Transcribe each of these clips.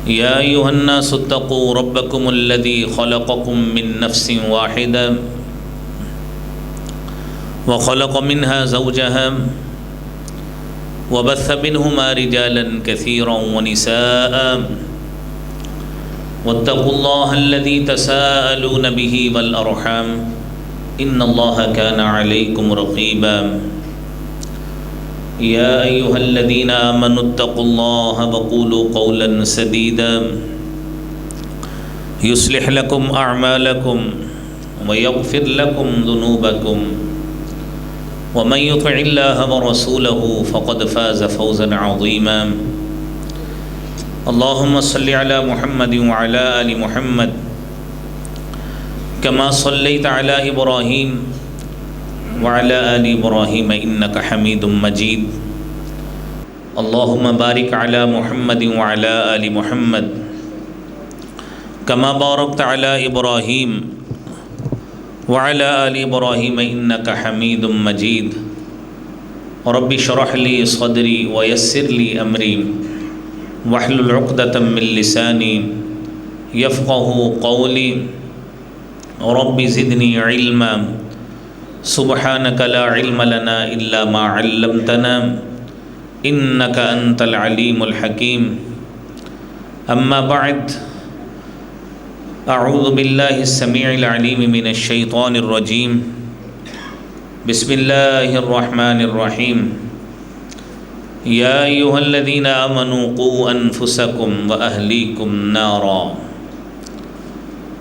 يا أيها الناس اتقوا ربكم الذي خلقكم من نفس واحدة وخلق منها زوجها وبث منهما رجالا كثيرا ونساء واتقوا الله الذي تساءلون به والأرحام إن الله كان عليكم رقيبا يا أيها الذين آمنوا اتقوا الله وقولوا قولا سديدا يصلح لكم أعمالكم ويغفر لكم ذنوبكم ومن يطع الله ورسوله فقد فاز فوزا عظيما اللهم صل على محمد وعلى آل محمد كما صليت على إبراهيم وعلى آل إبراهيم إنك حميد مجيد اللهم بارك على محمد وعلى آل محمد كما باركت على إبراهيم وعلى آل إبراهيم إنك حميد مجيد رب اشرح لي صدري ويسر لي أمري واحلل عقدة من لساني يفقه قولي رب زدني علما سبحانك لا علم لنا إلا ما علمتنا إنك أنت العليم الحكيم أما بعد أعوذ بالله السميع العليم من الشيطان الرجيم بسم الله الرحمن الرحيم يا أيها الذين آمنوا قوا أنفسكم وأهليكم نارا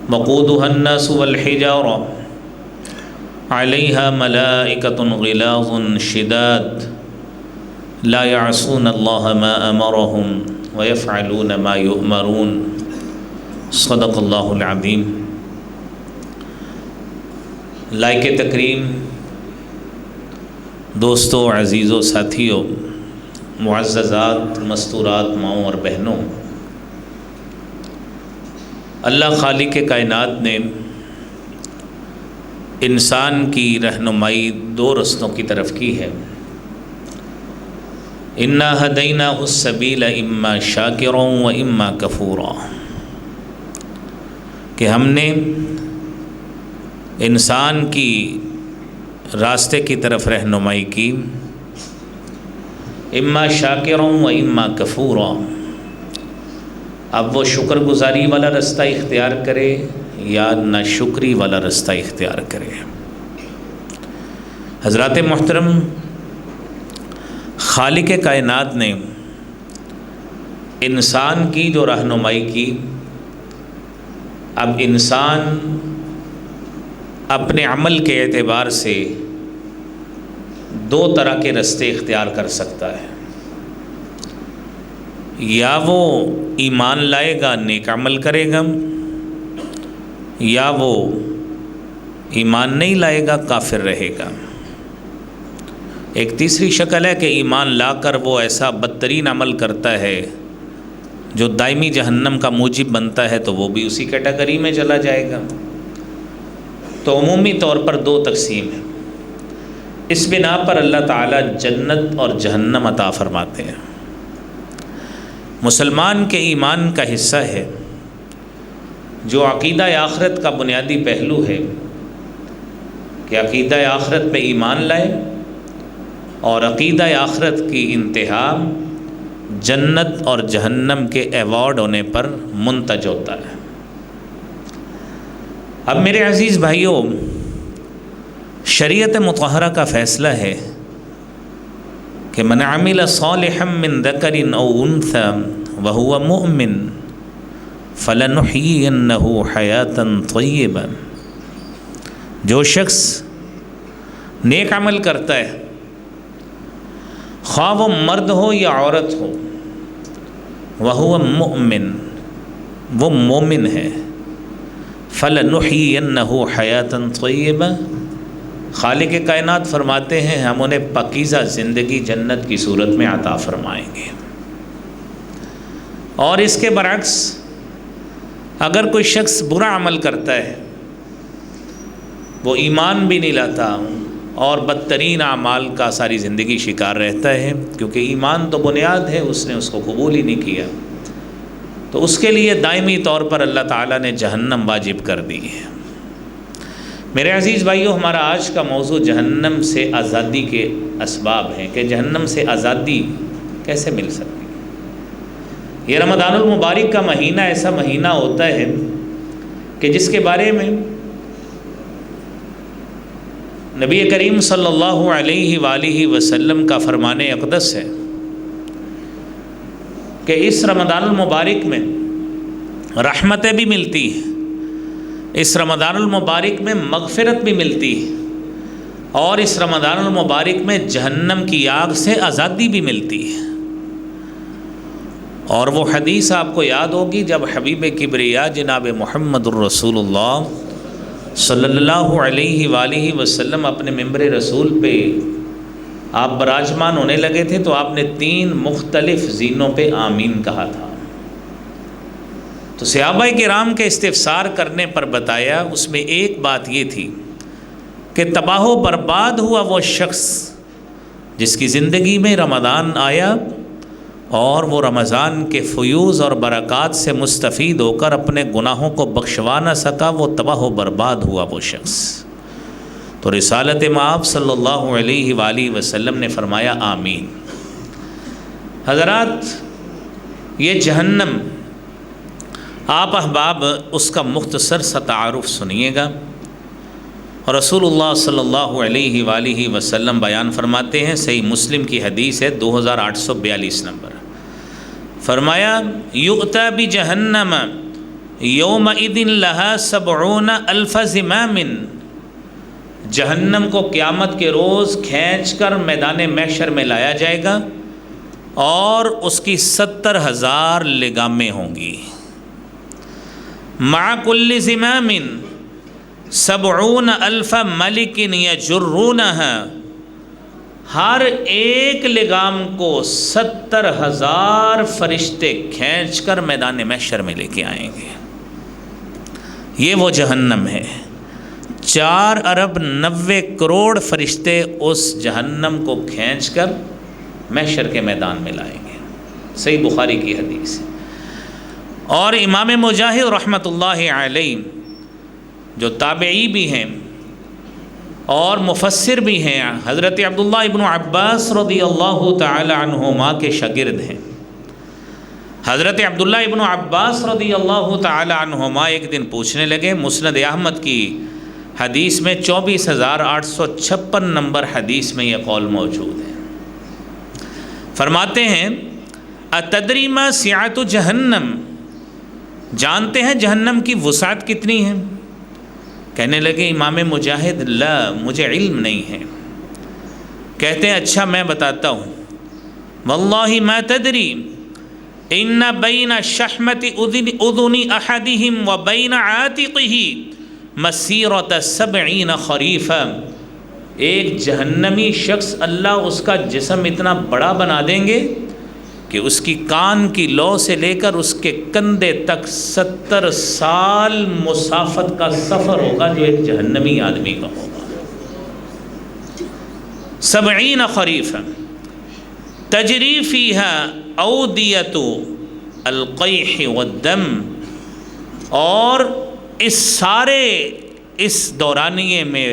وقودها الناس والحجارة عليها ملائكة غلاظ شداد لا يعصون الله ما أمرهم ويفعلون ما يؤمرون صدق اللہ العظیم۔ لائق تکریم دوستوں، عزیزوں، ساتھیوں، معززات، مستورات، ماؤں اور بہنوں، اللہ خالق کائنات نے انسان کی رہنمائی دو رستوں کی طرف کی ہے۔ انا ہدیناہ السبیل اما شاکرا و اما کفورا، کہ ہم نے انسان کی راستے کی طرف رہنمائی کی، اما شاکرا و اما کفورا، اب وہ شکر گزاری والا رستہ اختیار کرے یا ناشکری والا رستہ اختیار کرے۔ حضرات محترم، خالق کائنات نے انسان کی جو رہنمائی کی، اب انسان اپنے عمل کے اعتبار سے دو طرح کے رستے اختیار کر سکتا ہے۔ یا وہ ایمان لائے گا، نیک عمل کرے گا، یا وہ ایمان نہیں لائے گا، کافر رہے گا۔ ایک تیسری شکل ہے کہ ایمان لا کر وہ ایسا بدترین عمل کرتا ہے جو دائمی جہنم کا موجب بنتا ہے، تو وہ بھی اسی کیٹیگری میں چلا جائے گا۔ تو عمومی طور پر دو تقسیم ہے۔ اس بنا پر اللہ تعالیٰ جنت اور جہنم عطا فرماتے ہیں۔ مسلمان کے ایمان کا حصہ ہے جو عقیدہ آخرت کا بنیادی پہلو ہے کہ عقیدہ آخرت پہ ایمان لائے، اور عقیدہ آخرت کی انتہا جنت اور جہنم کے ایوارڈ ہونے پر منتج ہوتا ہے۔ اب میرے عزیز بھائیوں، شریعت مطہرہ کا فیصلہ ہے کہ من عمل صالحا من ذکر او انثى وهو مؤمن فلنحيينه حیاة طیبا، جو شخص نیک عمل کرتا ہے، خواہ وہ مرد ہو یا عورت ہو، وہو مؤمن، وہ مومن ہے، فَلَنُحْيِيَنَّهُ حَيَاةً طَيِّبَةً، خالق کائنات فرماتے ہیں ہم انہیں پاکیزہ زندگی جنت کی صورت میں عطا فرمائیں گے۔ اور اس کے برعکس اگر کوئی شخص برا عمل کرتا ہے، وہ ایمان بھی نہیں لاتا اور بدترین اعمال کا ساری زندگی شکار رہتا ہے، کیونکہ ایمان تو بنیاد ہے، اس نے اس کو قبول ہی نہیں کیا، تو اس کے لیے دائمی طور پر اللہ تعالیٰ نے جہنم واجب کر دی ہے۔ میرے عزیز بھائیو، ہمارا آج کا موضوع جہنم سے آزادی کے اسباب ہیں کہ جہنم سے آزادی کیسے مل سکتی ہے۔ یہ رمضان المبارک کا مہینہ ایسا مہینہ ہوتا ہے کہ جس کے بارے میں نبی کریم صلی اللہ علیہ وآلہ وسلم کا فرمان اقدس ہے کہ اس رمضان المبارک میں رحمتیں بھی ملتی ہیں، اس رمضان المبارک میں مغفرت بھی ملتی ہے، اور اس رمضان المبارک میں جہنم کی آگ سے آزادی بھی ملتی ہے۔ اور وہ حدیث آپ کو یاد ہوگی جب حبیب کبریا جناب محمد الرسول اللہ صلی اللہ علیہ وآلہ وسلم اپنے ممبر رسول پہ آپ براجمان ہونے لگے تھے تو آپ نے 3 مختلف زینوں پہ آمین کہا تھا۔ تو صحابہ کرام کے استفسار کرنے پر بتایا، اس میں ایک بات یہ تھی کہ تباہ و برباد ہوا وہ شخص جس کی زندگی میں رمضان آیا اور وہ رمضان کے فیوز اور برکات سے مستفید ہو کر اپنے گناہوں کو بخشوا نہ سکا، وہ تباہ و برباد ہوا وہ شخص۔ تو رسالت مآب صلی اللہ علیہ وآلہ وسلم نے فرمایا آمین۔ حضرات، یہ جہنم، آپ احباب اس کا مختصر سا تعارف سنیے گا۔ رسول اللہ صلی اللہ علیہ وآلہ وسلم بیان فرماتے ہیں، صحیح مسلم کی حدیث ہے 2842 نمبر، فرمایا یؤتی بجہنم یومئذ لہا 70,000 زمام، جہنم کو قیامت کے روز کھینچ کر میدان محشر میں لایا جائے گا اور اس کی 70,000 لگامیں ہوں گی۔ مع کل زمام 70,000 ملک یجرونها، ہر ایک لگام کو 70,000 فرشتے کھینچ کر میدان محشر میں لے کے آئیں گے۔ یہ وہ جہنم ہے، 4,90,00,000,000 فرشتے اس جہنم کو کھینچ کر محشر کے میدان میں لائیں گے۔ صحیح بخاری کی حدیث ہے۔ اور امام مجاہد رحمۃ اللہ علیہ جو تابعی بھی ہیں اور مفسر بھی ہیں، حضرت عبداللہ ابن عباس رضی اللہ تعالی عنہما کے شاگرد ہیں۔ حضرت عبداللہ ابن عباس رضی اللہ تعالی عنہما ایک دن پوچھنے لگے، مسند احمد کی حدیث میں 24,856 نمبر حدیث میں یہ قول موجود ہے۔ فرماتے ہیں اتدری ما سعۃ جہنم، جانتے ہیں جہنم کی وسعت کتنی ہے؟ کہنے لگے امام مجاہد لا، مجھے علم نہیں ہے۔ کہتے ہیں اچھا میں بتاتا ہوں، واللہ ما تدری ان بین شحمت اذن احدہم و بین عاتقہ مسیرۃ 70 خریفا، ایک جہنمی شخص اللہ اس کا جسم اتنا بڑا بنا دیں گے کہ اس کی کان کی لو سے لے کر اس کے کندھے تک 70 سال مسافت کا سفر ہوگا جو ایک جہنمی آدمی کا ہوگا۔ 70 خریفا تجری فیہا اودیۃ القیح والدم، اور اس دورانیے میں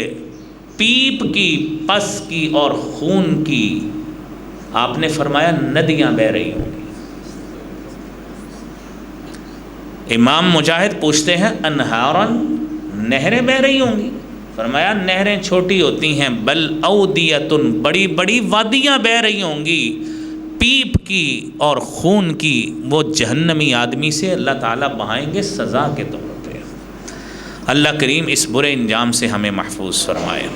پیپ کی، پس کی اور خون کی، آپ نے فرمایا ندیاں بہہ رہی ہوں گی۔ امام مجاہد پوچھتے ہیں انہارن، نہریں بہہ رہی ہوں گی؟ فرمایا نہریں چھوٹی ہوتی ہیں، بل اودیتن، بڑی بڑی وادیاں بہہ رہی ہوں گی پیپ کی اور خون کی۔ وہ جہنمی آدمی سے اللہ تعالیٰ بہائیں گے سزا کے طور پہ۔ اللہ کریم اس برے انجام سے ہمیں محفوظ فرمائے۔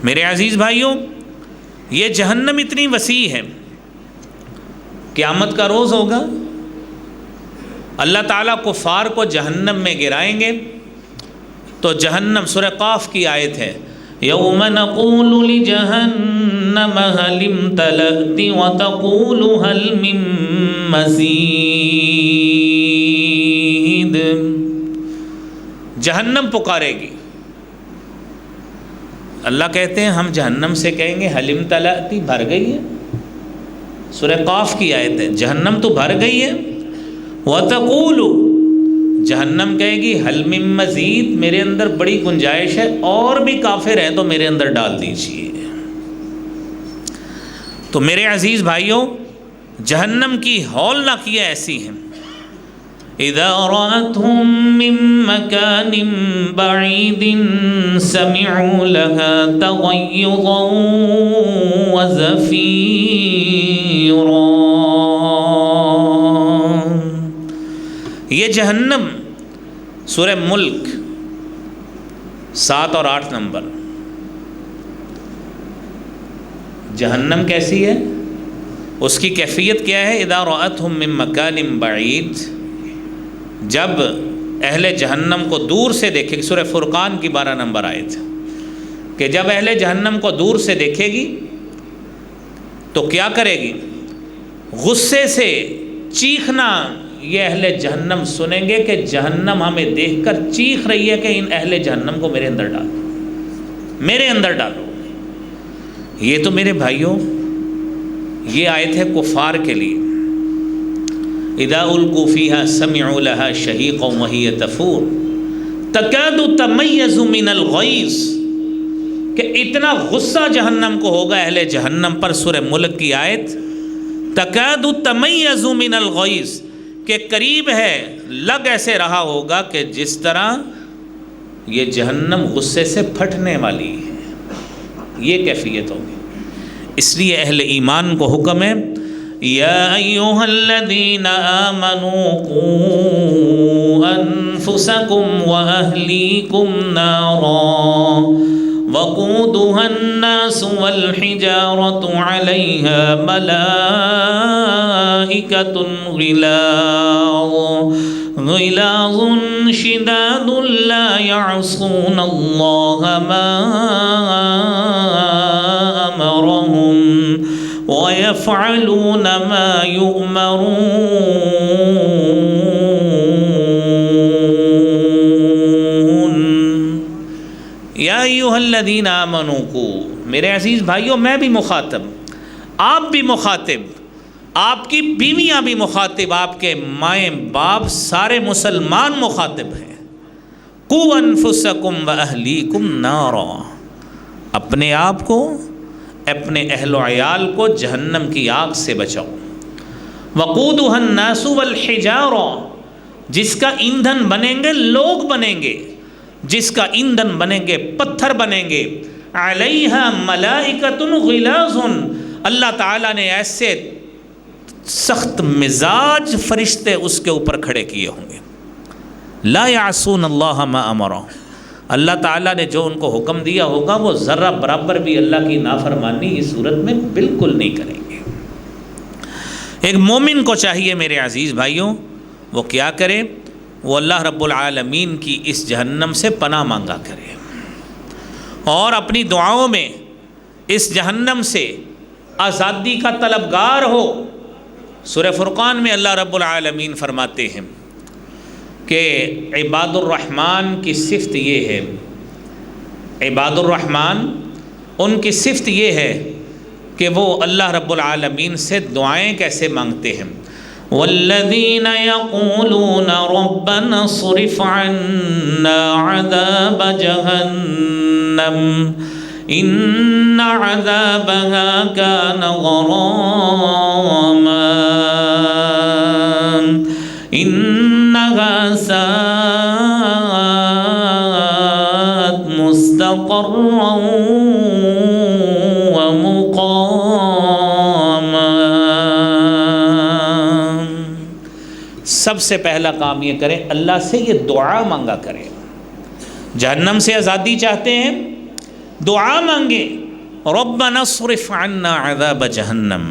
میرے عزیز بھائیوں، یہ جہنم اتنی وسیع ہے، قیامت کا روز ہوگا، اللہ تعالیٰ کفار کو جہنم میں گرائیں گے تو جہنم، سورہ قاف کی آیت ہے، یوم نقول لجہنم هل امتلأت وتقول هل من مزید، جہنم پکارے گی، اللہ کہتے ہیں ہم جہنم سے کہیں گے حل امتلأت، بھر گئی ہے۔ سورہ قاف کی آیت ہے، جہنم تو بھر گئی ہے، وَتَقُولُ جہنم کہے گی حَلْ مِن مَزِید میرے اندر بڑی گنجائش ہے، اور بھی کافر ہیں تو میرے اندر ڈال دیجئے۔ تو میرے عزیز بھائیوں، جہنم کی ہولناکیاں ایسی ہیں، اذا رأتهم من مكان بعيد سمعوا لها تغيظا وزفيرا۔ یہ جہنم سورہ ملک 7 اور 8 نمبر، جہنم کیسی ہے، اس کی کیفیت کیا ہے؟ اذا رأتهم من مكان بعيد، جب اہل جہنم کو دور سے دیکھے گی، سورہ فرقان کی 12 نمبر آیت، کہ جب اہل جہنم کو دور سے دیکھے گی تو کیا کرے گی؟ غصے سے چیخنا یہ اہل جہنم سنیں گے کہ جہنم ہمیں دیکھ کر چیخ رہی ہے کہ ان اہل جہنم کو میرے اندر ڈالو، میرے اندر ڈالو۔ یہ تو میرے بھائیوں یہ آیت ہے کفار کے لیے، اذا القوا فیہا سمعوا لہا شہیقا وہی تفور تکاد تمیز من الغیظ، کہ اتنا غصہ جہنم کو ہوگا اہل جہنم پر، سورہ ملک کی آیت، تکاد تمیز من الغیظ، کہ قریب ہے، لگ ایسے رہا ہوگا کہ جس طرح یہ جہنم غصے سے پھٹنے والی ہے، یہ کیفیت ہوگی۔ اس لیے اہل ایمان کو حکم ہے، یا ایھا الذین آمنوا قوا انفسکم واہلیکم نارا وقودها الناس والحجارة علیہا ملائکۃ غلاظ شداد لا يعصون اللہ ما امرهم وَيَفْعَلُونَ مَا يُؤْمَرُونَ۔ یا ایھا الذین آمنوا کو، میرے عزیز بھائیوں، میں بھی مخاطب، آپ بھی مخاطب، آپ کی بیویاں بھی مخاطب، آپ کے مائیں باپ سارے مسلمان مخاطب ہیں۔ قوا انفسکم واہلیکم نارا، اپنے آپ کو، اپنے اہل و عیال کو جہنم کی آگ سے بچاؤ۔ وقودها الناس والحجارہ، جس کا ایندھن بنیں گے لوگ بنیں گے، جس کا ایندھن بنیں گے پتھر بنیں گے، علیہا ملائکۃ غلاظ، اللہ تعالیٰ نے ایسے سخت مزاج فرشتے اس کے اوپر کھڑے کیے ہوں گے، لا یعصون اللہ ما امرهم، اللہ تعالیٰ نے جو ان کو حکم دیا ہوگا وہ ذرہ برابر بھی اللہ کی نافرمانی اس صورت میں بالکل نہیں کریں گے۔ ایک مومن کو چاہیے میرے عزیز بھائیوں، وہ کیا کرے؟ وہ اللہ رب العالمین کی اس جہنم سے پناہ مانگا کرے، اور اپنی دعاؤں میں اس جہنم سے آزادی کا طلبگار ہو۔ سورہ فرقان میں اللہ رب العالمین فرماتے ہیں کہ عباد الرحمن کی صفت یہ ہے، عباد الرحمن ان کی صفت یہ ہے کہ وہ اللہ رب العالمین سے دعائیں کیسے مانگتے ہیں۔ والذین یقولون ربنا اصرف عنا عذاب جہنم ان عذابها کان غراما انہا ساءت مستقرا ومقاما۔ سب سے پہلا کام یہ کریں، اللہ سے یہ دعا مانگا کریں۔ جہنم سے آزادی چاہتے ہیں، دعا مانگیں، ربنا اصرف عنا عذاب جہنم،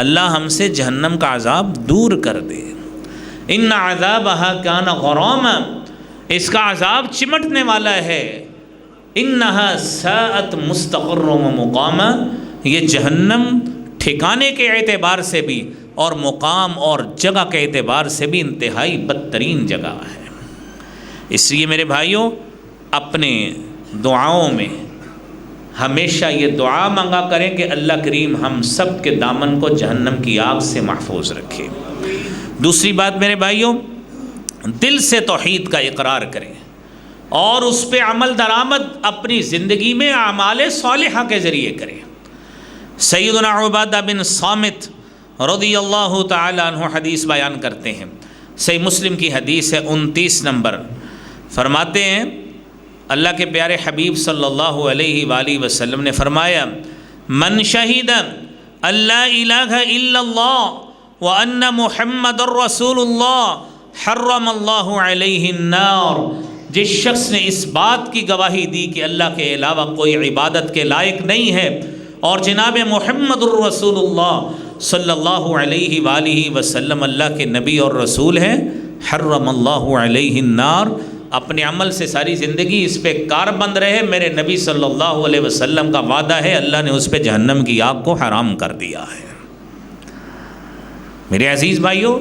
اللہ ہم سے جہنم کا عذاب دور کر دے۔ ان عذابها کان غراما، اس کا عذاب چمٹنے والا ہے۔ انہا ساءت مستقرا ومقاما، یہ جہنم ٹھکانے کے اعتبار سے بھی اور مقام اور جگہ کے اعتبار سے بھی انتہائی بدترین جگہ ہے۔ اس لیے میرے بھائیوں، اپنے دعاؤں میں ہمیشہ یہ دعا مانگا کریں کہ اللہ کریم ہم سب کے دامن کو جہنم کی آگ سے محفوظ رکھے۔ دوسری بات میرے بھائیوں، دل سے توحید کا اقرار کریں اور اس پہ عمل درآمد اپنی زندگی میں اعمال صالحہ کے ذریعے کریں۔ سیدنا عبادہ بن صامت رضی اللہ تعالی عنہ حدیث بیان کرتے ہیں، صحیح مسلم کی حدیث ہے 29 نمبر، فرماتے ہیں اللہ کے پیارے حبیب صلی اللہ علیہ وآلہ وسلم نے فرمایا، من شہید اللہ الہ الا اللہ وان محمد الرسول اللہ حرم اللہ علیہ النار، جس شخص نے اس بات کی گواہی دی کہ اللہ کے علاوہ کوئی عبادت کے لائق نہیں ہے اور جناب محمد الرسول اللہ صلی اللہ علیہ وآلہ وسلم اللہ کے نبی اور رسول ہیں، حرم اللہ علیہ النار، اپنے عمل سے ساری زندگی اس پہ کاربند رہے، میرے نبی صلی اللہ علیہ وسلم کا وعدہ ہے اللہ نے اس پہ جہنم کی آگ کو حرام کر دیا ہے۔ میرے عزیز بھائیوں،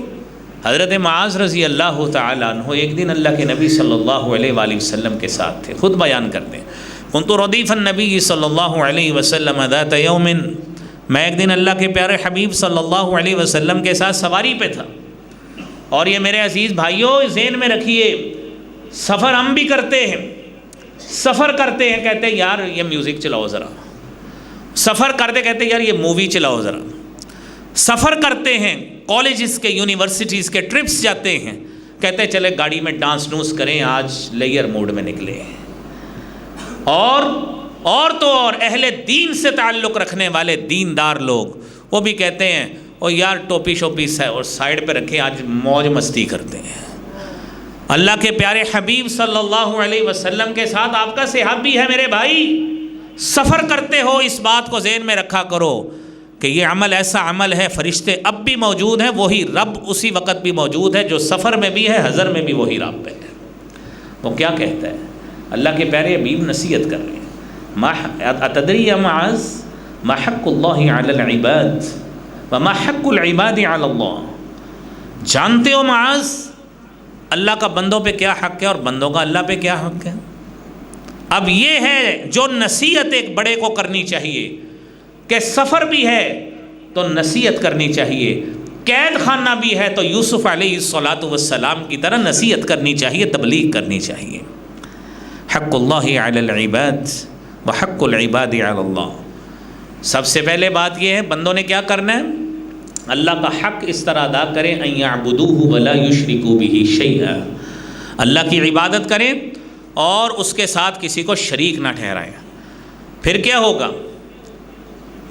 حضرت معاذ رضی اللہ تعالیٰ عنہ ایک دن اللہ کے نبی صلی اللہ علیہ وآلہ وسلم کے ساتھ تھے، خود بیان کرتے ہیں، کنت ردیف النبی صلی اللہ علیہ وسلم ذات یوم، میں ایک دن اللہ کے پیارے حبیب صلی اللہ علیہ وسلم کے ساتھ سواری پہ تھا۔ اور یہ میرے عزیز بھائیوں ذہن میں رکھیے، سفر ہم بھی کرتے ہیں، سفر کرتے ہیں کہتے ہیں یار یہ میوزک چلاؤ ذرا، سفر کرتے کہتے ہیں یار یہ مووی چلاؤ ذرا، سفر کرتے ہیں کالجز کے یونیورسٹیز کے ٹرپس جاتے ہیں، کہتے ہیں چلے گاڑی میں ڈانس نوس کریں، آج لیئر موڈ میں نکلے ہیں۔ اور تو اور اہل دین سے تعلق رکھنے والے دیندار لوگ وہ بھی کہتے ہیں او یار ٹوپی شوپی سے اور سائڈ پہ رکھیں، آج موج مستی کرتے ہیں۔ اللہ کے پیارے حبیب صلی اللہ علیہ وسلم کے ساتھ آپ کا صحابی ہے میرے بھائی، سفر کرتے ہو اس بات کو ذہن میں رکھا کرو کہ یہ عمل ایسا عمل ہے، فرشتے اب بھی موجود ہیں، وہی رب اسی وقت بھی موجود ہے، جو سفر میں بھی ہے حضر میں بھی وہی رب ہے۔ وہ کیا کہتا ہے؟ اللہ کے پیارے حبیب نصیحت کر رہے ہیں، اتدری یا معاذ ما حق اللہ علی العباد وما حق العباد علی اللہ، جانتے ہو معاذ اللہ کا بندوں پہ کیا حق ہے اور بندوں کا اللہ پہ کیا حق ہے؟ اب یہ ہے جو نصیحت ایک بڑے کو کرنی چاہیے کہ سفر بھی ہے تو نصیحت کرنی چاہیے، قید خانہ بھی ہے تو یوسف علیہ السلام کی طرح نصیحت کرنی چاہیے، تبلیغ کرنی چاہیے۔ حق اللہ علی العباد وحق العباد علی اللہ، سب سے پہلے بات یہ ہے بندوں نے کیا کرنا ہے؟ اللہ کا حق اس طرح ادا کریں، ان یعبدوہ ولا یشرکوا بہ شیئا، اللہ کی عبادت کریں اور اس کے ساتھ کسی کو شریک نہ ٹھہرائیں۔ پھر کیا ہوگا؟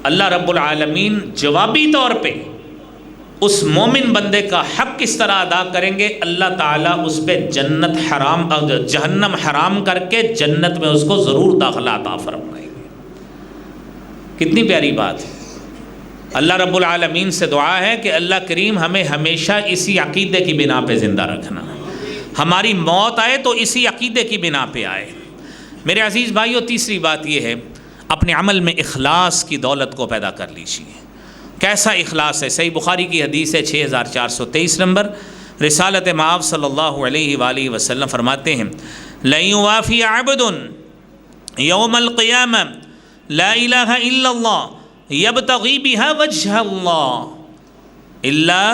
اللہ رب العالمین جوابی طور پہ اس مومن بندے کا حق کس طرح ادا کریں گے؟ اللہ تعالیٰ اس پہ جہنم حرام کر کے جنت میں اس کو ضرور داخلہ عطا فرمائیں گے۔ کتنی پیاری بات ہے۔ اللہ رب العالمین سے دعا ہے کہ اللہ کریم ہمیں ہمیشہ اسی عقیدے کی بنا پہ زندہ رکھنا، ہماری موت آئے تو اسی عقیدے کی بنا پہ آئے۔ میرے عزیز بھائیو، تیسری بات یہ ہے اپنے عمل میں اخلاص کی دولت کو پیدا کر لیجیے۔ کیسا اخلاص ہے؟ صحیح بخاری کی حدیث ہے 6423 نمبر، رسالت مآب صلی اللہ علیہ وآلہ وسلم فرماتے ہیں، لَن يُوَافِيَ عَبْدٌ يَوْمَ الْقِيَامَةِ لَا إِلَٰهَ إِلَّا اللَّهُ يَبْتَغِي بِهَا وَجْهَ اللَّهِ إِلَّا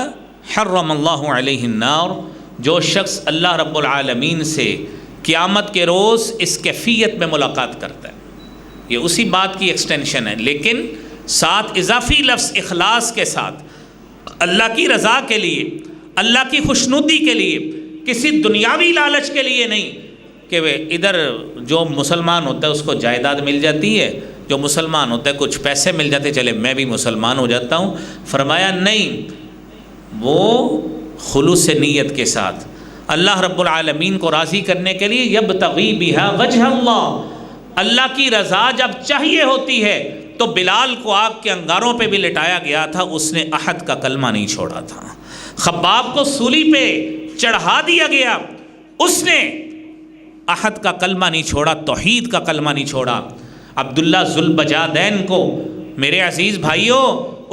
حَرَّمَ اللَّهُ عَلَيْهِ النَّارَ، جو شخص اللہ رب العالمین سے قیامت کے روز اس کیفیت میں ملاقات کرتا ہے، یہ اسی بات کی ایکسٹینشن ہے، لیکن ساتھ اضافی لفظ اخلاص کے ساتھ اللہ کی رضا کے لیے، اللہ کی خوشنودی کے لیے، کسی دنیاوی لالچ کے لیے نہیں کہ ادھر جو مسلمان ہوتا ہے اس کو جائیداد مل جاتی ہے، جو مسلمان ہوتا ہے کچھ پیسے مل جاتے چلے میں بھی مسلمان ہو جاتا ہوں۔ فرمایا نہیں، وہ خلوص نیت کے ساتھ اللہ رب العالمین کو راضی کرنے کے لیے یبتغی بہا وجہ اللہ، اللہ کی رضا جب چاہیے ہوتی ہے تو بلال کو آگ کے انگاروں پہ بھی لٹایا گیا تھا، اس نے احد کا کلمہ نہیں چھوڑا تھا۔ خباب کو سولی پہ چڑھا دیا گیا، اس نے احد کا کلمہ نہیں چھوڑا، توحید کا کلمہ نہیں چھوڑا۔ عبداللہ ذوالبجادین کو میرے عزیز بھائیوں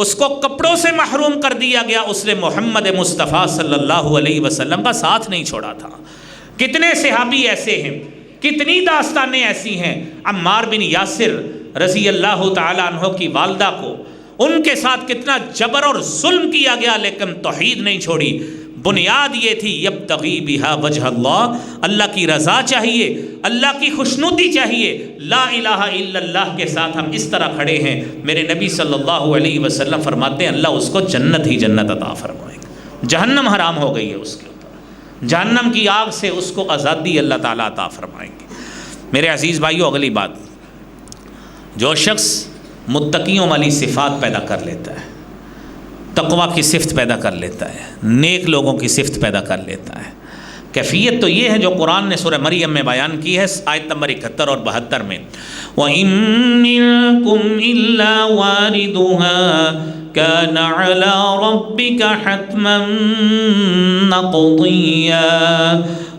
اس کو کپڑوں سے محروم کر دیا گیا، اس نے محمد مصطفیٰ صلی اللہ علیہ وسلم کا ساتھ نہیں چھوڑا تھا۔ کتنے صحابی ایسے ہیں، کتنی داستانیں ایسی ہیں۔ عمار بن یاسر رضی اللہ تعالیٰ عنہ کی والدہ کو ان کے ساتھ کتنا جبر اور ظلم کیا گیا لیکن توحید نہیں چھوڑی۔ بنیاد یہ تھی یبتغی بہا وجہ اللہ، اللہ کی رضا چاہیے، اللہ کی خوشنودی چاہیے۔ لا الہ الا اللہ کے ساتھ ہم اس طرح کھڑے ہیں، میرے نبی صلی اللہ علیہ وسلم فرماتے ہیں اللہ اس کو جنت ہی جنت عطا فرمائے گا۔ جہنم حرام ہو گئی ہے اس کے اوپر، جہنم کی آگ سے اس کو آزادی اللہ تعالیٰ عطا فرمائیں گے۔ میرے عزیز بھائیو، اگلی بات، جو شخص متقیوں والی صفات پیدا کر لیتا ہے، تقوی کی صفت پیدا کر لیتا ہے، نیک لوگوں کی صفت پیدا کر لیتا ہے، کیفیت تو یہ ہے جو قرآن نے سورہ مریم میں بیان کی ہے آیت نمبر 71 اور 72 میں، وَإِن مِّنكُمْ إِلَّا وَارِدُهَا كَانَ عَلَى رَبِّكَ حَتْمًا مَّقْضِيًّا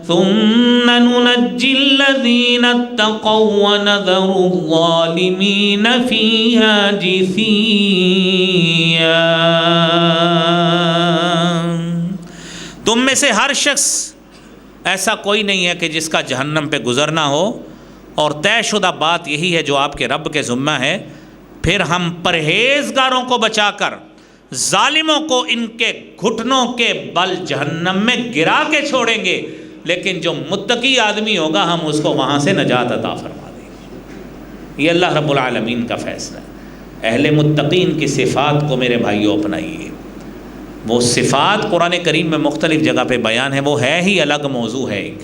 ثُمَّ نُنَجِّي الَّذِينَ اتَّقَوْا وَنَذَرُ الظَّالِمِينَ فِيهَا جِثِيًّا۔ تم میں سے ہر شخص ایسا کوئی نہیں ہے کہ جس کا جہنم پہ گزرنا ہو، اور طے شدہ بات یہی ہے جو آپ کے رب کے ذمہ ہے، پھر ہم پرہیزگاروں کو بچا کر ظالموں کو ان کے گھٹنوں کے بل جہنم میں گرا کے چھوڑیں گے، لیکن جو متقی آدمی ہوگا ہم اس کو وہاں سے نجات عطا فرما دیں گے۔ یہ اللہ رب العالمین کا فیصلہ ہے۔ اہل متقین کی صفات کو میرے بھائیوں اپنائیے، وہ صفات قرآن کریم میں مختلف جگہ پہ بیان ہے، وہ ہے ہی الگ موضوع ہے۔ ایک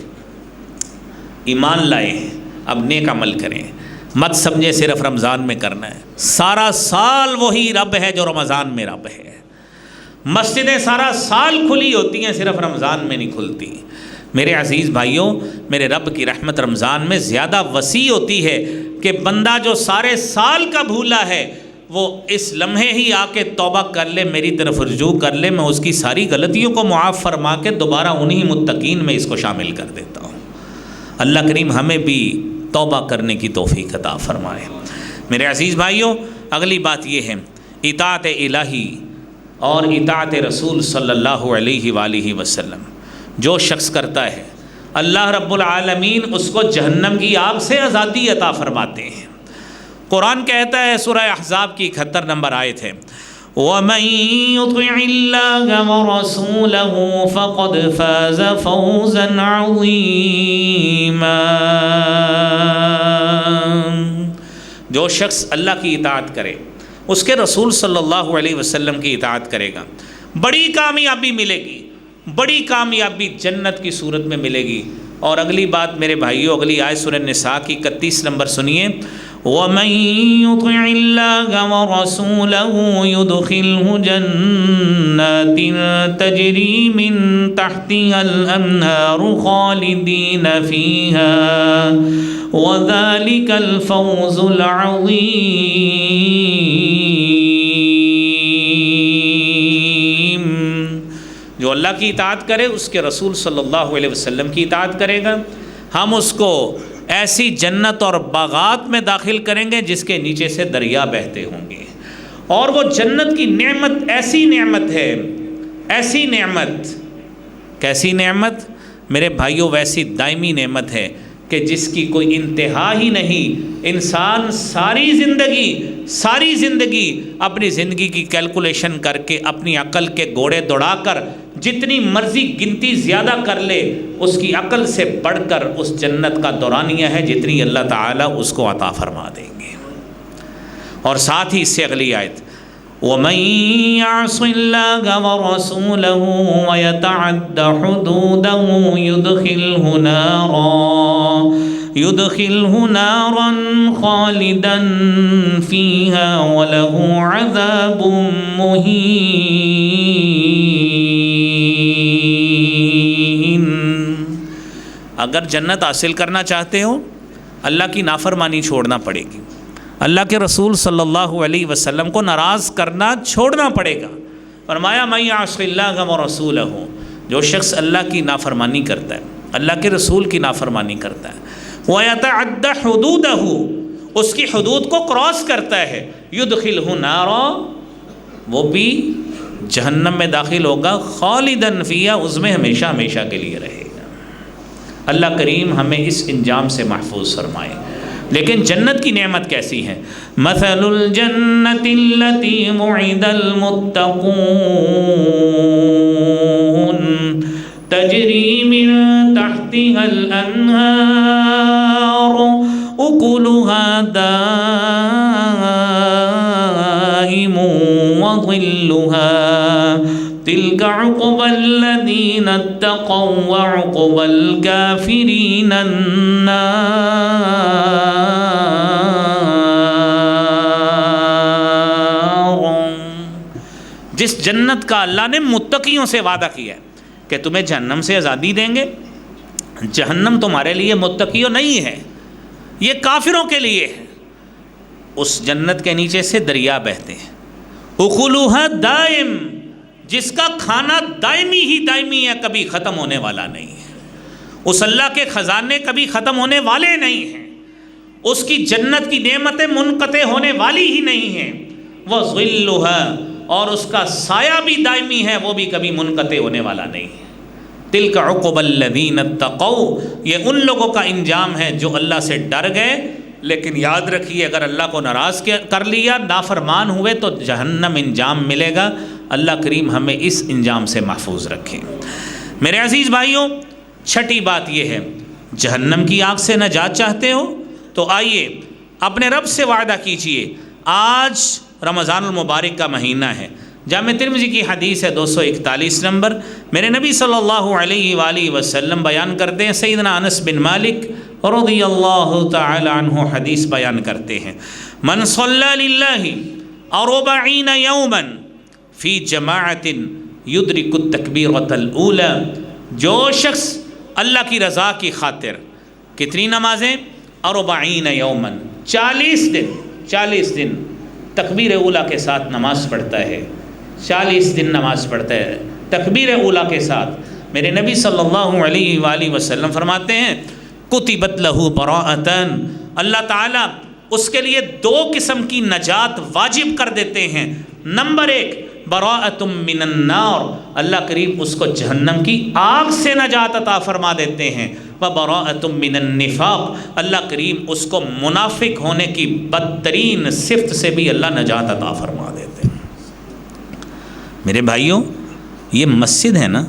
ایمان لائے، اب نیک عمل کریں، مت سمجھے صرف رمضان میں کرنا ہے، سارا سال وہی رب ہے جو رمضان میں رب ہے۔ مسجدیں سارا سال کھلی ہوتی ہیں، صرف رمضان میں نہیں کھلتی۔ میرے عزیز بھائیوں، میرے رب کی رحمت رمضان میں زیادہ وسیع ہوتی ہے کہ بندہ جو سارے سال کا بھولا ہے وہ اس لمحے ہی آ کے توبہ کر لے، میری طرف رجوع کر لے، میں اس کی ساری غلطیوں کو معاف فرما کے دوبارہ انہی متقین میں اس کو شامل کر دیتا ہوں۔ اللہ کریم ہمیں بھی توبہ کرنے کی توفیق عطا فرمائے۔ میرے عزیز بھائیوں، اگلی بات یہ ہے اطاعت الہی اور اطاعت رسول صلی اللہ علیہ وآلہ وسلم جو شخص کرتا ہے، اللہ رب العالمین اس کو جہنم کی آگ سے آزادی عطا فرماتے ہیں۔ قرآن کہتا ہے، سورہ احزاب کی 71 نمبر آیت ہے، وَمَن يُطِعِ اللَّهَ وَرَسُولَهُ فَقَدْ فَازَ فَوْزًا عَظِيمًا۔ جو شخص اللہ کی اطاعت کرے، اس کے رسول صلی اللہ علیہ وسلم کی اطاعت کرے گا، بڑی کامیابی ملے گی، بڑی کامیابی جنت کی صورت میں ملے گی۔ اور اگلی بات میرے بھائیوں، اگلی آیت سورہ نساء کی 31 نمبر سنیے، وَمَن يُطِعِ اللَّهَ وَرَسُولَهُ يُدْخِلْهُ جَنَّاتٍ تَجْرِي مِن تَحْتِهَا الْأَنْهَارُ خَالِدِينَ فِيهَا وَذَلِكَ الْفَوْزُ الْعَظِيمُ۔ جو اللہ کی اطاعت کرے، اس کے رسول صلی اللہ علیہ وسلم کی اطاعت کرے گا، ہم اس کو ایسی جنت اور باغات میں داخل کریں گے جس کے نیچے سے دریا بہتے ہوں گے، اور وہ جنت کی نعمت ایسی نعمت ہے، ایسی نعمت، کیسی نعمت میرے بھائیوں؟ ویسی دائمی نعمت ہے کہ جس کی کوئی انتہا ہی نہیں۔ انسان ساری زندگی اپنی زندگی کی کیلکولیشن کر کے، اپنی عقل کے گھوڑے دوڑا کر جتنی مرضی گنتی زیادہ کر لے، اس کی عقل سے بڑھ کر اس جنت کا دورانیہ ہے جتنی اللہ تعالیٰ اس کو عطا فرما دیں گے۔ اور ساتھ ہی اس سے اگلی آیت، وَمَن يَعْصِ اللَّهَ وَرَسُولَهُ وَيَتَعَدَّ حُدُودَهُ يُدْخِلْهُ نَارًا خَالِدًا فِيهَا وَلَهُ عَذَابٌ مُهِينٌ۔ اگر جنت حاصل کرنا چاہتے ہو، اللہ کی نافرمانی چھوڑنا پڑے گی، اللہ کے رسول صلی اللہ علیہ وسلم کو ناراض کرنا چھوڑنا پڑے گا۔ فرمایا مَن يَعْصِ اللَّهَ وَرَسُولَهُ، جو شخص اللہ کی نافرمانی کرتا ہے، اللہ کے رسول کی نافرمانی کرتا ہے، وَيَتَعَدَّ حُدُودَهُ، اس کی حدود کو کراس کرتا ہے، يُدْخِلْهُ نَارًا، وہ بھی جہنم میں داخل ہوگا، خالداً فیہا، اس میں ہمیشہ ہمیشہ کے لیے رہے گا۔ اللہ کریم ہمیں اس انجام سے محفوظ فرمائے۔ لیکن جنت کی نعمت کیسی ہے؟ مثل الجنت التي وعد المتقون تجری من تحتها الانہار اکلها دائم وظلها تلك عقبى الذين اتقوا وعقبى الكافرين النار۔ جس جنت کا اللہ نے متقیوں سے وعدہ کیا ہے کہ تمہیں جہنم سے آزادی دیں گے، جہنم تمہارے لیے متقیوں نہیں ہے، یہ کافروں کے لیے ہے۔ اس جنت کے نیچے سے دریا بہتے ہیں، اکلوها دائم، جس کا کھانا دائمی ہی دائمی ہے، کبھی ختم ہونے والا نہیں ہے۔ اس اللہ کے خزانے کبھی ختم ہونے والے نہیں ہیں، اس کی جنت کی نعمتیں منقطع ہونے والی ہی نہیں ہیں۔ وَظِلُّهَا، اور اس کا سایہ بھی دائمی ہے، وہ بھی کبھی منقطع ہونے والا نہیں ہے۔ تِلْكَ عُقْبَى الَّذِينَ اتَّقَوْا، یہ ان لوگوں کا انجام ہے جو اللہ سے ڈر گئے، لیکن یاد رکھیے اگر اللہ کو ناراض کر لیا، نافرمان ہوئے تو جہنم انجام ملے گا۔ اللہ کریم ہمیں اس انجام سے محفوظ رکھیں۔ میرے عزیز بھائیوں، چھٹی بات یہ ہے، جہنم کی آگ سے نجات چاہتے ہو تو آئیے اپنے رب سے وعدہ کیجئے۔ آج رمضان المبارک کا مہینہ ہے، جامع ترمذی کی حدیث ہے 241 نمبر، میرے نبی صلی اللہ علیہ وآلہ وسلم بیان کرتے ہیں، سیدنا انس بن مالک رضی اللہ تعالی عنہ حدیث بیان کرتے ہیں، من صلی للہ 40 یوما فی جماعت یدرک التکبیرۃ الاولی، جو شخص اللہ کی رضا کی خاطر کتنی نمازیں؟ 40 یوما، 40 دن تکبیر اولیٰ کے ساتھ نماز پڑھتا ہے، 40 دن نماز پڑھتا ہے تکبیر اولیٰ کے ساتھ۔ میرے نبی صلی اللہ علیہ وآلہ وسلم فرماتے ہیں، کتبت لہ براءۃ، اللہ تعالیٰ اس کے لیے 2 قسم کی نجات واجب کر دیتے ہیں۔ نمبر 1 براءۃ من النار، اللہ کریم اس کو جہنم کی آگ سے نجات عطا فرما دیتے ہیں۔ وبراءۃ من النفاق، اللہ کریم اس کو منافق ہونے کی بدترین صفت سے بھی اللہ نجات عطا فرما دیتے ہیں۔ میرے بھائیوں، یہ مسجد ہے نا،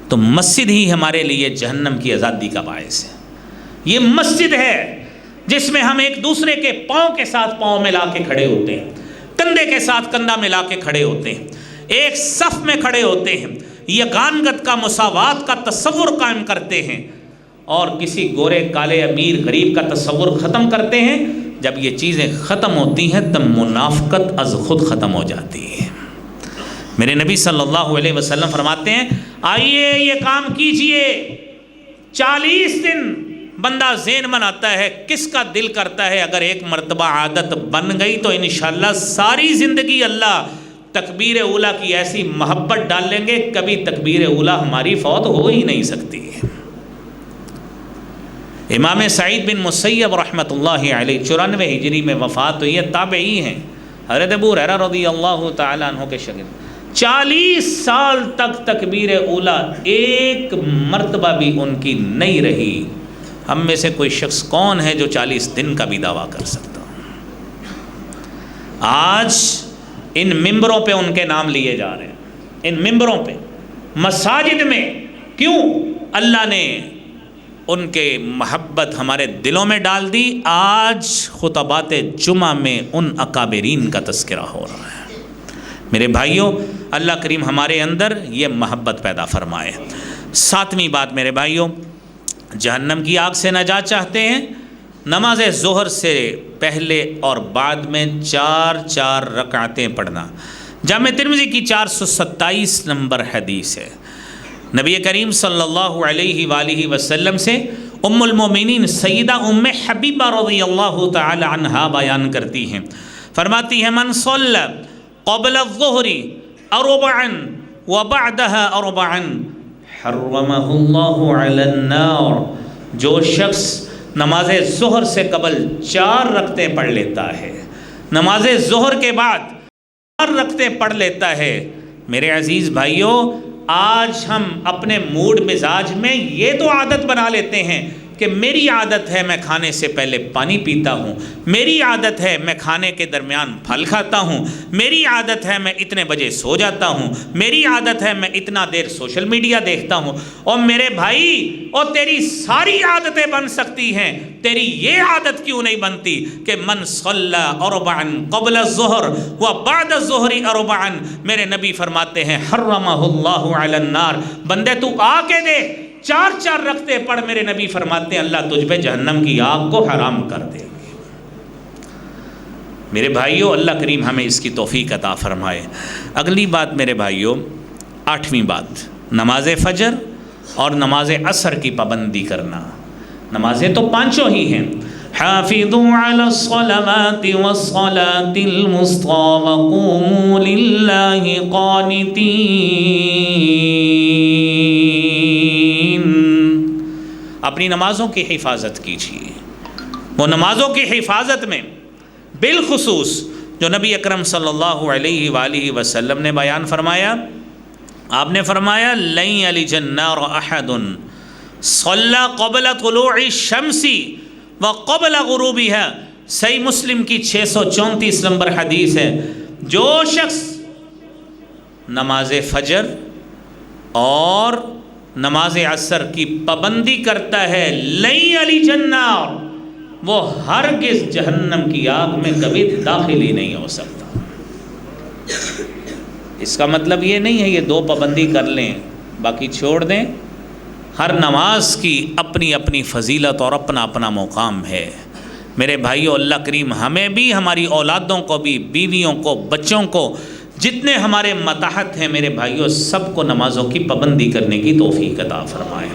تو مسجد ہی ہمارے لیے جہنم کی آزادی کا باعث ہے۔ یہ مسجد ہے جس میں ہم ایک دوسرے کے پاؤں کے ساتھ پاؤں ملا کے کھڑے ہوتے ہیں، کندھے کے ساتھ کندھا ملا کے کھڑے ہوتے ہیں، ایک صف میں کھڑے ہوتے ہیں، یگانگت کا مساوات کا تصور قائم کرتے ہیں، اور کسی گورے کالے امیر غریب کا تصور ختم کرتے ہیں۔ جب یہ چیزیں ختم ہوتی ہیں تب منافقت از خود ختم ہو جاتی ہے۔ میرے نبی صلی اللہ علیہ وسلم فرماتے ہیں، آئیے یہ کام کیجئے، 40 دن بندہ ذہن بناتا ہے، کس کا دل کرتا ہے اگر ایک مرتبہ عادت بن گئی تو انشاءاللہ ساری زندگی اللہ تکبیر اولیٰ کی ایسی محبت ڈال لیں گے، کبھی تکبیر اولیٰ ہماری فوت ہو ہی نہیں سکتی ہے۔ امام سعید بن مسیب رحمۃ اللہ علیہ 94 ہجری میں وفات ہوئی ہے، تابعی ہیں، حضرت ابو ہریرہ رضی اللہ تعالیٰ عنہ کے شاگرد، 40 سال تک تکبیر اولیٰ ایک مرتبہ بھی ان کی نہیں رہی۔ ہم میں سے کوئی شخص کون ہے جو 40 دن کا بھی دعویٰ کر سکتا؟ آج ان ممبروں پہ ان کے نام لیے جا رہے ہیں، ان ممبروں پہ مساجد میں، کیوں؟ اللہ نے ان کے محبت ہمارے دلوں میں ڈال دی۔ آج خطبات جمعہ میں ان اکابرین کا تذکرہ ہو رہا ہے۔ میرے بھائیوں، اللہ کریم ہمارے اندر یہ محبت پیدا فرمائے۔ 7ویں بات میرے بھائیوں، جہنم کی آگ سے نجات چاہتے ہیں، نماز ظہر سے پہلے اور بعد میں 4 رکعتیں پڑھنا۔ جامع ترمذی کی 427 نمبر حدیث ہے، نبی کریم صلی اللہ علیہ وآلہ وسلم سے ام المومنین سیدہ ام حبیبہ رضی اللہ تعالی عنہا بیان کرتی ہیں، فرماتی ہیں، من صلی قبل الظہر 4 وبعدها 4 حرمہ اللہ علی النار، جو شخص نماز ظہر سے قبل 4 رکعتیں پڑھ لیتا ہے، نماز ظہر کے بعد 4 رکعتیں پڑھ لیتا ہے۔ میرے عزیز بھائیوں، آج ہم اپنے موڈ مزاج میں یہ تو عادت بنا لیتے ہیں کہ میری عادت ہے میں کھانے سے پہلے پانی پیتا ہوں، میری عادت ہے میں کھانے کے درمیان پھل کھاتا ہوں، میری عادت ہے میں اتنے بجے سو جاتا ہوں، میری عادت ہے میں اتنا دیر سوشل میڈیا دیکھتا ہوں۔ اور میرے بھائی، اور تیری ساری عادتیں بن سکتی ہیں، تیری یہ عادت کیوں نہیں بنتی کہ من صلی اربعا قبل الظہر و بعد الظہر اربعا، میرے نبی فرماتے ہیں حرمہ اللہ علی النار، بندے تو آ کے دیکھ، 4 رکعتیں پڑھ، میرے نبی فرماتے ہیں اللہ تجھ پہ جہنم کی آگ کو حرام کر دے گے۔ میرے بھائیوں، اللہ کریم ہمیں اس کی توفیق عطا فرمائے۔ اگلی بات میرے بھائیوں، 8ویں بات، نماز فجر اور نماز عصر کی پابندی کرنا۔ نمازیں تو 5 ہی ہیں، حافظوا علی الصلوات والصلاة الوسطی وقوموا للہ قانتین۔ اپنی نمازوں کی حفاظت کیجیے۔ وہ نمازوں کی حفاظت میں بالخصوص جو نبی اکرم صلی اللہ علیہ وآلہ وسلم نے بیان فرمایا، آپ نے فرمایا لن یلج النار احد صلی قبل طلوع الشمس وقبل غروبها۔ صحیح مسلم کی 634 نمبر حدیث ہے، جو شخص نماز فجر اور نماز عصر کی پابندی کرتا ہے، لن یلج النار، وہ ہرگز جہنم کی آگ میں کبھی داخل ہی نہیں ہو سکتا۔ اس کا مطلب یہ نہیں ہے یہ 2 پابندی کر لیں باقی چھوڑ دیں۔ ہر نماز کی اپنی اپنی فضیلت اور اپنا اپنا مقام ہے۔ میرے بھائیو، اللہ کریم ہمیں بھی، ہماری اولادوں کو بھی، بیویوں کو، بچوں کو، جتنے ہمارے متحت ہیں میرے بھائیو، سب کو نمازوں کی پابندی کرنے کی توفیق عطا فرمائے۔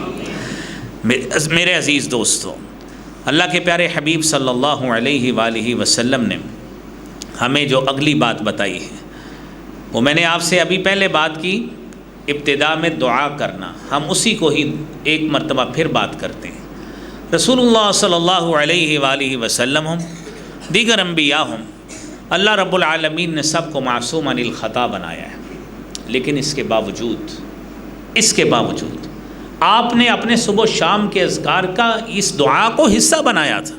میرے عزیز دوستو، اللہ کے پیارے حبیب صلی اللہ علیہ وآلہ وسلم نے ہمیں جو اگلی بات بتائی ہے، وہ میں نے آپ سے ابھی پہلے بات کی، ابتدا میں دعا کرنا، ہم اسی کو ہی ایک مرتبہ پھر بات کرتے ہیں۔ رسول اللہ صلی اللہ علیہ وآلہ وسلم ہم، دیگر انبیاء ہم، اللہ رب العالمین نے سب کو معصوم عن الخطا بنایا ہے، لیکن اس کے باوجود آپ نے اپنے صبح و شام کے اذکار کا اس دعا کو حصہ بنایا تھا۔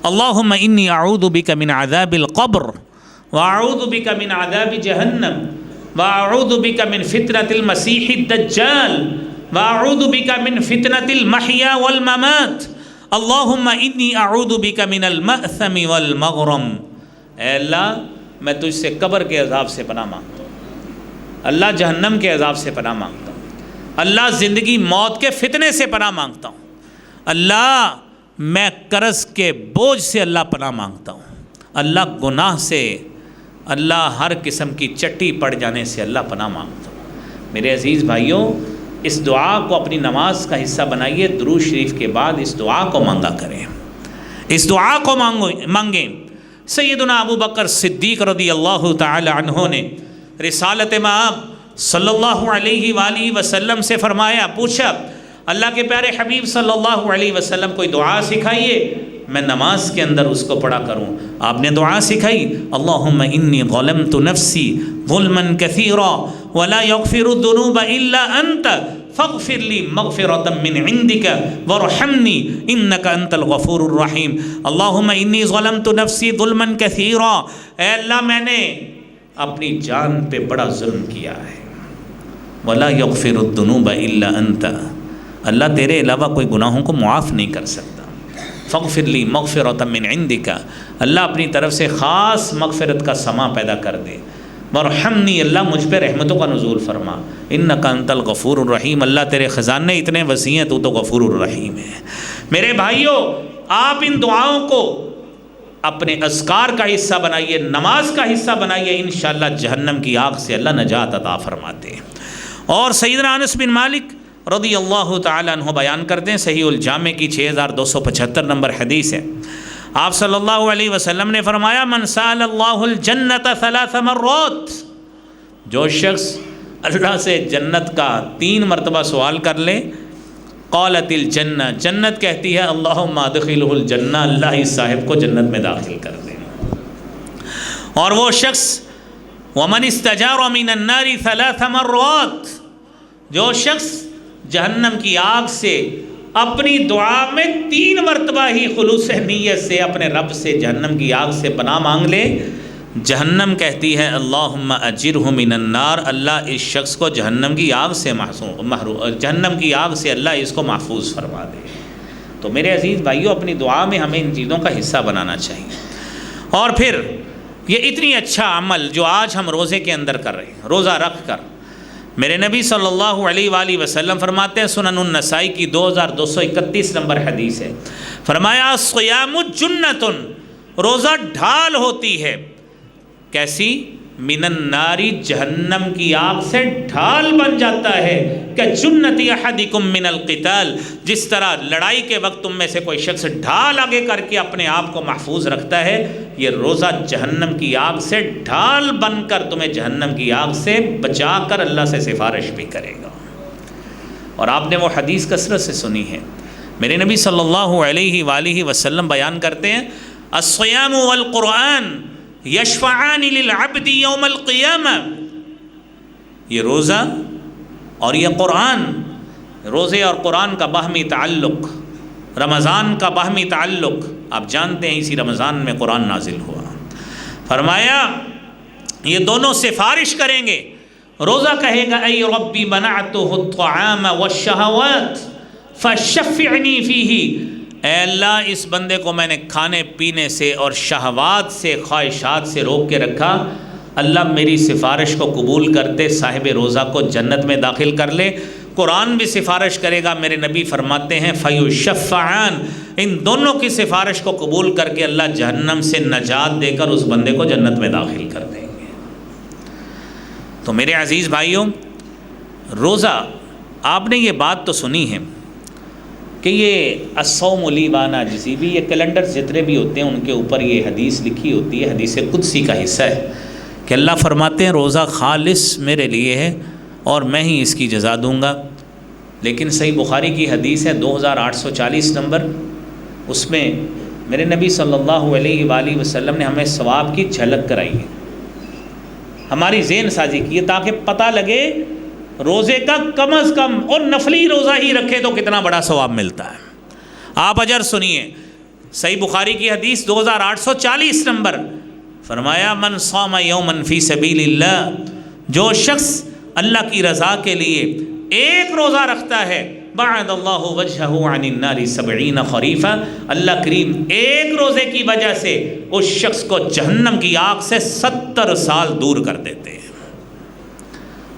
اللہم انی اعوذ بک من عذاب القبر واعوذ بک من عذاب جہنم واعوذ بک من فتنة المسیح الدجال واعوذ بک من فتنة المحیا والممات اللہم انی اعوذ بک من المأثم والمغرم۔ اے اللہ، میں تجھ سے قبر کے عذاب سے پناہ مانگتا ہوں، اللہ جہنم کے عذاب سے پناہ مانگتا ہوں، اللہ زندگی موت کے فتنے سے پناہ مانگتا ہوں، اللہ میں قرض کے بوجھ سے اللہ پناہ مانگتا ہوں، اللہ گناہ سے، اللہ ہر قسم کی چٹی پڑ جانے سے اللہ پناہ مانگتا ہوں۔ میرے عزیز بھائیوں، اس دعا کو اپنی نماز کا حصہ بنائیے، درود شریف کے بعد اس دعا کو مانگا کریں، اس دعا کو مانگیں۔ سیدنا ابو بکر صدیق رضی اللہ تعالی عنہ نے رسالت مآب صلی اللہ علیہ وآلہ وسلم سے فرمایا، پوچھا اللہ کے پیارے حبیب صلی اللہ علیہ وسلم کوئی دعا سکھائیے، میں نماز کے اندر اس کو پڑھا کروں۔ آپ نے دعا سکھائی، اللہم انی ظلمت نفسی ظلما کثیرا ولا یغفر الذنوب الا انت فاغفر لی مغفرۃ من عندک وارحمنی انک انت الغفور الرحیم۔ اللہم انی ظلمت نفسی ظلما کثیرا، اے اللہ میں نے اپنی جان پہ بڑا ظلم کیا ہے، ولا یغفر الذنوب الا انت، اللہ تیرے علاوہ کوئی گناہوں کو معاف نہیں کر سکتا، فاغفر لی مغفرۃ من عندک، اللہ اپنی طرف سے خاص مغفرت کا سما پیدا کر دے، وارحمنی، اللہ مجھ پہ رحمتوں کا نزول فرما، انک انت الغفور الرحیم، اللہ تیرے خزانے اتنے وسیع ہیں، تو غفور الرحیم ہے۔ میرے بھائیوں، آپ ان دعاؤں کو اپنے اذکار کا حصہ بنائیے، نماز کا حصہ بنائیے، انشاءاللہ جہنم کی آگ سے اللہ نجات عطا فرماتے ہیں۔ اور سیدنا انس بن مالک رضی اللہ تعالیٰ عنہ بیان کرتے ہیں، صحیح الجامع کی 6275 نمبر حدیث ہے، آپ صلی اللہ علیہ وسلم نے فرمایا، من سأل اللہ الجنت 3 مرات، جو شخص اللہ سے جنت کا 3 مرتبہ سوال کر لے، قالت الجنہ، جنت کہتی ہے اللہم ادخلہ الجنہ، اللہ اس صاحب کو جنت میں داخل کر دے۔ اور وہ شخص ومن استجار من النار 3 مرات، جو شخص جہنم کی آگ سے اپنی دعا میں 3 مرتبہ ہی خلوص نیت سے اپنے رب سے جہنم کی آگ سے پناہ مانگ لے، جہنم کہتی ہے اللہم اجرہ من النار، اللہ اس شخص کو جہنم کی آگ سے جہنم کی آگ سے اللہ اس کو محفوظ فرما دے۔ تو میرے عزیز بھائیوں، اپنی دعا میں ہمیں ان چیزوں کا حصہ بنانا چاہیے۔ اور پھر یہ اتنی اچھا عمل جو آج ہم روزے کے اندر کر رہے ہیں، روزہ رکھ کر، میرے نبی صلی اللہ علیہ وآلہ وسلم فرماتے ہیں، سنن النسائی کی 2231 نمبر حدیث ہے، فرمایا الصیام جنۃ، روزہ ڈھال ہوتی ہے، کیسی؟ من الناری، جہنم کی آگ سے ڈھال بن جاتا ہے، کہ جنت احدکم من القتال، جس طرح لڑائی کے وقت تم میں سے کوئی شخص ڈھال آگے کر کے اپنے آپ کو محفوظ رکھتا ہے، یہ روزہ جہنم کی آگ سے ڈھال بن کر تمہیں جہنم کی آگ سے بچا کر اللہ سے سفارش بھی کرے گا۔ اور آپ نے وہ حدیث کثرت سے سنی ہے، میرے نبی صلی اللہ علیہ وآلہ وسلم بیان کرتے ہیں، الصیام والقرآن یشفعان للعبد یوم القیامہ، یہ روزہ اور یہ قرآن، روزے اور قرآن کا باہمی تعلق، رمضان کا باہمی تعلق، آپ جانتے ہیں اسی رمضان میں قرآن نازل ہوا، فرمایا یہ دونوں سفارش کریں گے، روزہ کہے گا ای ربی منعتہ الطعام والشہوات فشفعنی فیہ، اے اللہ اس بندے کو میں نے کھانے پینے سے اور شہوات سے، خواہشات سے روک کے رکھا، اللہ میری سفارش کو قبول کرتے صاحب روزہ کو جنت میں داخل کر لے۔ قرآن بھی سفارش کرے گا، میرے نبی فرماتے ہیں فیشفعان، ان دونوں کی سفارش کو قبول کر کے اللہ جہنم سے نجات دے کر اس بندے کو جنت میں داخل کر دیں گے۔ تو میرے عزیز بھائیوں، روزہ، آپ نے یہ بات تو سنی ہے کہ یہ الصوم لی وانا اجزی بھی، یہ کیلنڈر جتنے بھی ہوتے ہیں ان کے اوپر یہ حدیث لکھی ہوتی ہے، حدیث قدسی کا حصہ ہے کہ اللہ فرماتے ہیں روزہ خالص میرے لیے ہے اور میں ہی اس کی جزا دوں گا۔ لیکن صحیح بخاری کی حدیث ہے 2840 نمبر، اس میں میرے نبی صلی اللہ علیہ وآلہ وسلم نے ہمیں ثواب کی جھلک کرائی ہے، ہماری ذہن سازی کی ہے تاکہ پتہ لگے روزے کا کم از کم، اور نفلی روزہ ہی رکھے تو کتنا بڑا ثواب ملتا ہے۔ آپ اجر سنیے، صحیح بخاری کی حدیث 2840 نمبر، فرمایا من صام یوما فی سبیل اللہ، جو شخص اللہ کی رضا کے لیے ایک روزہ رکھتا ہے، بعد اللہ وجہہ عن النار 70 خریفا، اللہ کریم ایک روزے کی وجہ سے اس شخص کو جہنم کی آگ سے 70 سال دور کر دیتے ہیں۔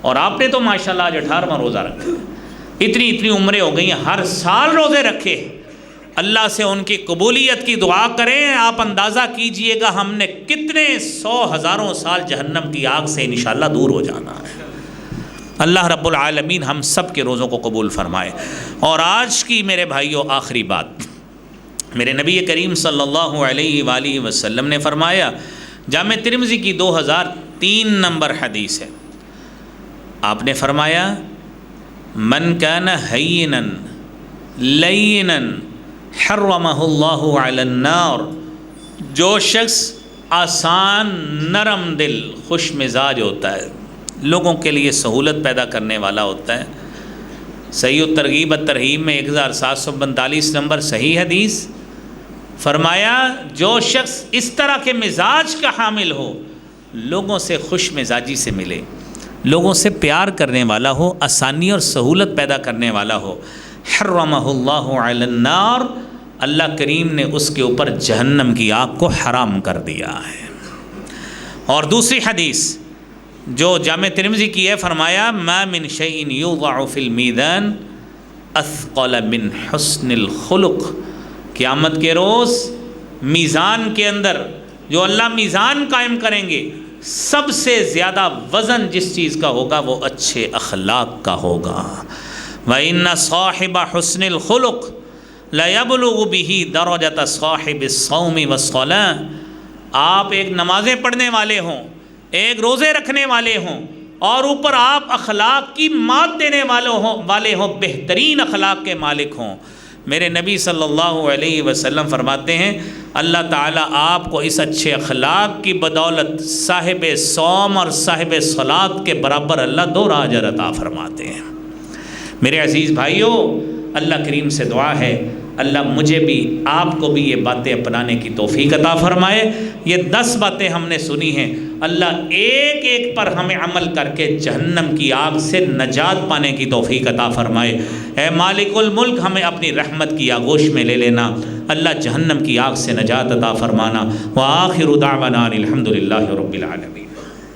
اور آپ نے تو ماشاءاللہ آج 18واں روزہ رکھا، اتنی عمریں ہو گئی ہیں، ہر سال روزے رکھے، اللہ سے ان کی قبولیت کی دعا کریں۔ آپ اندازہ کیجئے گا ہم نے کتنے 100 ہزاروں سال جہنم کی آگ سے انشاءاللہ دور ہو جانا ہے۔ اللہ رب العالمین ہم سب کے روزوں کو قبول فرمائے۔ اور آج کی میرے بھائیوں آخری بات، میرے نبی کریم صلی اللہ علیہ وآلہ وسلم نے فرمایا، جامع ترمذی کی 2003 نمبر حدیث ہے، آپ نے فرمایا من کان ہینا لینا حرمہ اللہ علی النار، جو شخص آسان، نرم دل، خوش مزاج ہوتا ہے، لوگوں کے لیے سہولت پیدا کرنے والا ہوتا ہے، صحیح الترغیب الترہیب میں 1742 نمبر صحیح حدیث، فرمایا جو شخص اس طرح کے مزاج کا حامل ہو، لوگوں سے خوش مزاجی سے ملے، لوگوں سے پیار کرنے والا ہو، آسانی اور سہولت پیدا کرنے والا ہو، حرمہ اللہ علی النار، اللہ کریم نے اس کے اوپر جہنم کی آگ کو حرام کر دیا ہے۔ اور دوسری حدیث جو جامع ترمذی کی ہے، فرمایا ما من شیء یوضع فی المیزان اثقل من حسن الخلق، قیامت کے روز میزان کے اندر جو اللہ میزان قائم کریں گے، سب سے زیادہ وزن جس چیز کا ہوگا وہ اچھے اخلاق کا ہوگا۔ وَإِنَّ صَاحِبَ حُسْنِ الْخُلُقِ لَيَبْلُغُ بِهِ دَرَجَةَ صَاحِبِ الصَّوْمِ وَالصَّلَاةِ، آپ ایک نمازیں پڑھنے والے ہوں، ایک روزے رکھنے والے ہوں، اور اوپر آپ اخلاق کی مات دینے والے ہوں، بہترین اخلاق کے مالک ہوں، میرے نبی صلی اللہ علیہ وسلم فرماتے ہیں اللہ تعالیٰ آپ کو اس اچھے اخلاق کی بدولت صاحب صوم اور صاحب صلاۃ کے برابر اللہ 2 اجر عطا فرماتے ہیں۔ میرے عزیز بھائیوں، اللہ کریم سے دعا ہے اللہ مجھے بھی آپ کو بھی یہ باتیں اپنانے کی توفیق عطا فرمائے۔ یہ 10 باتیں ہم نے سنی ہیں، اللہ ایک ایک پر ہمیں عمل کر کے جہنم کی آگ سے نجات پانے کی توفیق عطا فرمائے۔ اے مالک الملک ہمیں اپنی رحمت کی آغوش میں لے لینا، اللہ جہنم کی آگ سے نجات عطا فرمانا۔ وآخر دعوانا الحمدللہ رب العالمین۔